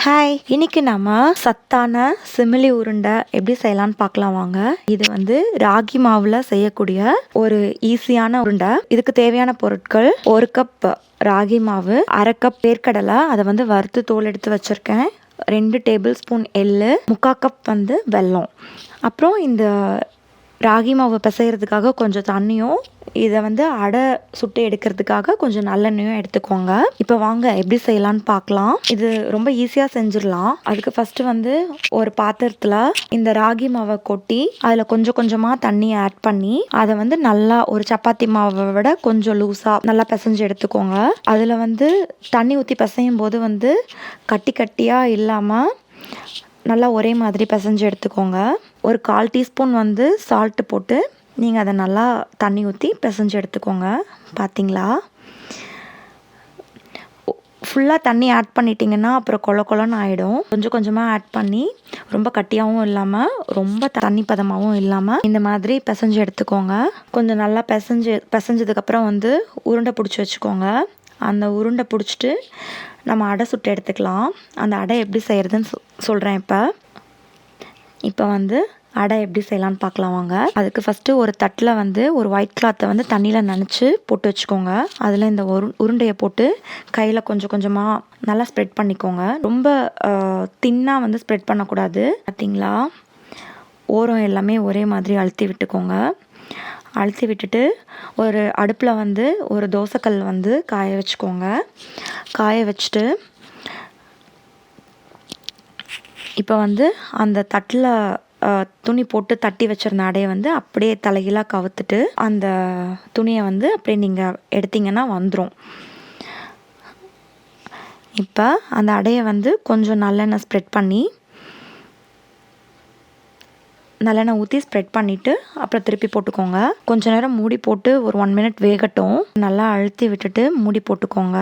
Hi, இன்னைக்கு நம்ம சத்தான சிமிலி உருண்டை எப்படி செய்யலாம்னு பார்க்கலாம் வாங்க. இது ராகி மாவுல செய்யக்கூடிய ஒரு ஈஸியான உருண்டை. இதுக்கு தேவையான பொருட்கள்: 1 கப் ராகி மாவு, 1/2 கப் வேர்க்கடலை, அதை வறுத்து தோல் எடுத்து வச்சிருக்கேன், 2 டேபிள் ஸ்பூன் எள்ளு, 3/4 கப் வெல்லம். அப்புறம் இந்த ராகி மாவு பிசைகிறதுக்காக கொஞ்சம் தண்ணியும், இதை அடை சுட்டு எடுக்கிறதுக்காக கொஞ்சம் நல்லெண்ணெயும் எடுத்துக்கோங்க. இப்போ வாங்க எப்படி செய்யலான்னு பார்க்கலாம். இது ரொம்ப ஈஸியாக செஞ்சிடலாம். அதுக்கு ஃபஸ்ட்டு ஒரு பாத்திரத்தில் இந்த ராகி மாவை கொட்டி அதில் கொஞ்சம் கொஞ்சமாக தண்ணி ஆட் பண்ணி அதை நல்லா ஒரு சப்பாத்தி மாவை விட கொஞ்சம் லூஸாக நல்லா பிசைஞ்சு எடுத்துக்கோங்க. அதில் தண்ணி ஊற்றி பிசையும் போது கட்டி கட்டியாக இல்லாமல் நல்லா ஒரே மாதிரி பிசைஞ்சு எடுத்துக்கோங்க. ஒரு 1/4 டீஸ்பூன் சால்ட்டு போட்டு நீங்கள் அதை நல்லா தண்ணி ஊற்றி பிசைஞ்சு எடுத்துக்கோங்க. பார்த்தீங்களா, ஃபுல்லாக தண்ணி ஆட் பண்ணிட்டீங்கன்னா அப்புறம் கொல கொலன்னு ஆகிடும். கொஞ்சம் கொஞ்சமாக ஆட் பண்ணி ரொம்ப கட்டியாகவும் இல்லாமல் ரொம்ப தண்ணி பதமாகவும் இல்லாமல் இந்த மாதிரி பிசைஞ்சு எடுத்துக்கோங்க. கொஞ்சம் நல்லா பிசைஞ்சதுக்கப்புறம் உருண்டை பிடிச்சி வச்சுக்கோங்க. அந்த உருண்டை பிடிச்சிட்டு நம்ம அடை சுட்டு எடுத்துக்கலாம். அந்த அடை எப்படி செய்கிறதுன்னு சொல்கிறேன். இப்போ அடை எப்படி செய்யலான்னு பார்க்கலாம் வாங்க. அதுக்கு ஃபஸ்ட்டு ஒரு தட்டில் ஒரு ஒயிட் கிளாத்தை தண்ணியில் நனைச்சி போட்டு வச்சுக்கோங்க. அதில் இந்த உருண்டையை போட்டு கையில் கொஞ்சம் கொஞ்சமாக நல்லா ஸ்ப்ரெட் பண்ணிக்கோங்க. ரொம்ப தின்னாக ஸ்ப்ரெட் பண்ணக்கூடாது. பார்த்தீங்களா, ஓரம் எல்லாமே ஒரே மாதிரி அழுத்தி விட்டுக்கோங்க. அழுத்தி விட்டுட்டு ஒரு அடுப்பில் ஒரு தோசைக்கல் காய வச்சுக்கோங்க. காய வச்சுட்டு இப்போ அந்த தட்டில் துணி போட்டு தட்டி வச்சிருந்த அடையை அப்படியே தலைகீழாக கவுத்துட்டு அந்த துணியை அப்படியே நீங்கள் எடுத்தீங்கன்னா வந்துடும். இப்போ அந்த அடையை கொஞ்சம் நல்லெண்ணெய் ஸ்ப்ரெட் பண்ணி நல்லெண்ணெய் ஊற்றி ஸ்ப்ரெட் பண்ணிவிட்டு அப்புறம் திருப்பி போட்டுக்கோங்க. கொஞ்ச நேரம் மூடி போட்டு ஒரு 1 மினிட் வேகட்டும். நல்லா அழுத்தி விட்டுட்டு மூடி போட்டுக்கோங்க.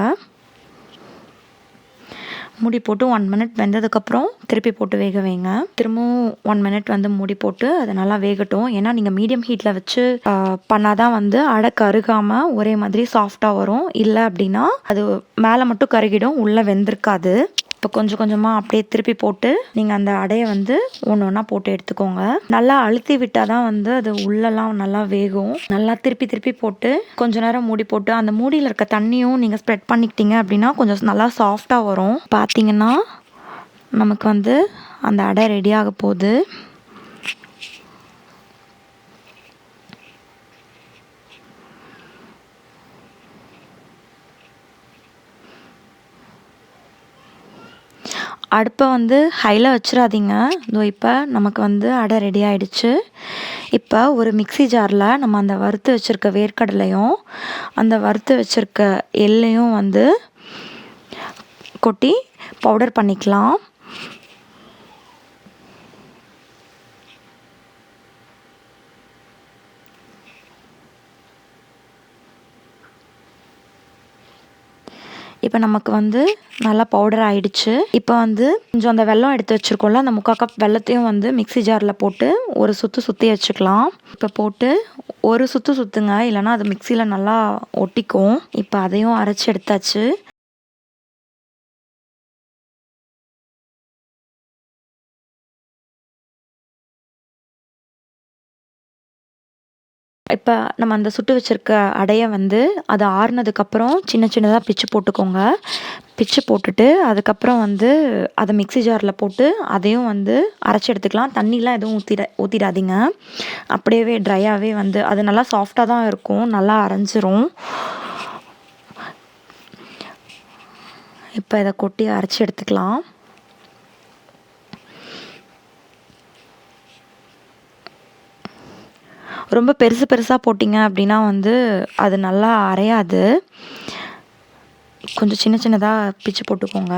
மூடி போட்டு 1 மினிட் வெந்ததுக்கப்புறம் திருப்பி போட்டு வேக வைங்க. திரும்பவும் 1 மினிட் மூடி போட்டு அது நல்லா வேகட்டும். ஏன்னா நீங்கள் மீடியம் ஹீட்டில் வச்சு பண்ணாதான் அடை கருகாமல் ஒரே மாதிரி சாஃப்டாக வரும். இல்லை அப்படின்னா அது மேலே மட்டும் கருகிடும், உள்ளே வெந்திருக்காது. இப்போ கொஞ்சம் கொஞ்சமாக அப்படியே திருப்பி போட்டு நீங்கள் அந்த அடையை ஒன்று ஒன்றா போட்டு எடுத்துக்கோங்க. நல்லா அழுத்தி விட்டால் தான் அது உள்ளெல்லாம் நல்லா வேகும். நல்லா திருப்பி திருப்பி போட்டு கொஞ்ச நேரம் மூடி போட்டு அந்த மூடியில் இருக்க தண்ணியும் நீங்கள் ஸ்ப்ரெட் பண்ணிக்கிட்டீங்க அப்படின்னா கொஞ்சம் நல்லா சாஃப்டாக வரும். பார்த்தீங்கன்னா நமக்கு அந்த அடை ரெடி ஆக போகுது. அடுப்பை ஹையில் வச்சிடாதீங்க. இதோ இப்போ நமக்கு அடை ரெடி ஆகிடுச்சு. இப்போ ஒரு மிக்ஸி ஜாரில் நம்ம அந்த வறுத்து வச்சுருக்க வேர்க்கடலையும் அந்த வறுத்து வச்சுருக்க எள்ளையும் கொட்டி பவுடர் பண்ணிக்கலாம். இப்போ நமக்கு நல்லா பவுடர் ஆகிடுச்சு. இப்போ கொஞ்சம் அந்த வெல்லம் எடுத்து வச்சுருக்கோம்ல, அந்த 3/4 கப் வெல்லத்தையும் மிக்ஸி ஜாரில் போட்டு ஒரு சுற்றி வச்சுக்கலாம். இப்போ போட்டு ஒரு சுற்றுங்க, இல்லைனா அது மிக்சியில் நல்லா ஒட்டிக்கும். இப்போ அதையும் அரைச்சி எடுத்தாச்சு. இப்போ நம்ம அந்த சுட்டு வச்சுருக்க அடையை அது ஆறுனதுக்கப்புறம் சின்ன சின்னதாக பிச்சு போட்டுக்கோங்க. பிச்சு போட்டுட்டு அதுக்கப்புறம் அதை மிக்ஸி ஜாரில் போட்டு அதையும் அரைச்சி எடுத்துக்கலாம். தண்ணிலாம் எதுவும் ஊற்றிடாதீங்க. அப்படியே ட்ரையாகவே அது நல்லா சாஃப்டாக தான் இருக்கும், நல்லா அரைஞ்சிரும். இப்போ இதை கொட்டி அரைச்சி எடுத்துக்கலாம். ரொம்ப பெருசாக போட்டிங்க அப்படின்னா அது நல்லா அரையாது. கொஞ்சம் சின்ன சின்னதாக பிச்சு போட்டுக்கோங்க.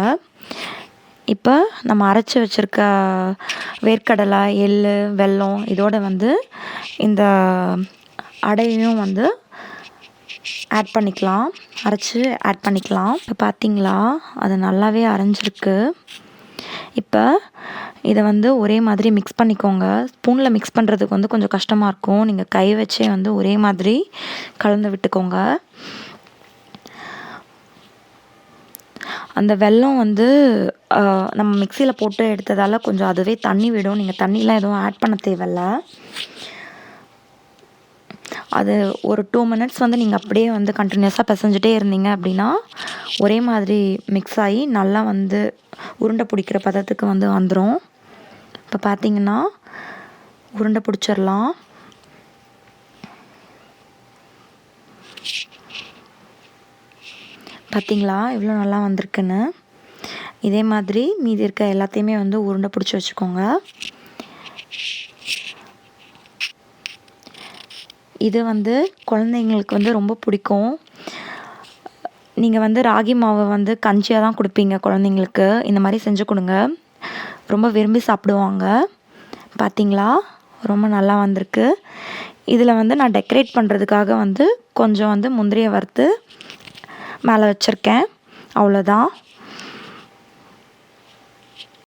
இப்போ நம்ம அரைச்சி வச்சுருக்க வேர்க்கடலை, எள், வெல்லம் இதோட இந்த அடையையும் ஆட் பண்ணிக்கலாம். அரைச்சி ஆட் பண்ணிக்கலாம். இப்போ பார்த்தீங்களா, அது நல்லாவே அரைஞ்சிருக்கு. இப்போ இதை ஒரே மாதிரி மிக்ஸ் பண்ணிக்கோங்க. ஸ்பூனில் மிக்ஸ் பண்ணுறதுக்கு கொஞ்சம் கஷ்டமாக இருக்கும். நீங்கள் கை வச்சே ஒரே மாதிரி கலந்து விட்டுக்கோங்க. அந்த வெல்லம் வந்து நம்ம மிக்சியில் போட்டு எடுத்ததால் கொஞ்சம் அதுவே தண்ணி விடும். நீங்கள் தண்ணிலாம் எதுவும் ஆட் பண்ண தேவையில்ல. அது ஒரு 2 மினிட்ஸ் வந்து நீங்கள் அப்படியே வந்து கண்டினியூஸாக பிசைஞ்சிட்டே இருந்தீங்க அப்படின்னா ஒரே மாதிரி மிக்ஸ் ஆகி நல்லா வந்து உருண்டை பிடிக்கிற பதத்துக்கு வந்து வந்துடும். இப்போ பார்த்தீங்கன்னா உருண்டை பிடிச்சிடலாம். பார்த்தீங்களா இவ்வளோ நல்லா வந்திருக்குன்னு. இதே மாதிரி மீதி இருக்க எல்லாத்தையுமே வந்து உருண்டை பிடிச்சி வச்சுக்கோங்க. இது வந்து குழந்தைங்களுக்கு வந்து ரொம்ப பிடிக்கும். நீங்கள் வந்து ராகி மாவை வந்து கஞ்சியாக தான் கொடுப்பீங்க குழந்தைங்களுக்கு. இந்த மாதிரி செஞ்சு கொடுங்க, ரொம்ப விரும்பி சாப்பிடுவாங்க. பார்த்தீங்களா ரொம்ப நல்லா வந்திருக்கு. இதில் வந்து நான் டெக்கரேட் பண்ணுறதுக்காக வந்து கொஞ்சம் வந்து முந்திரியை வறுத்து மேலே வச்சுருக்கேன். அவ்வளோதான்.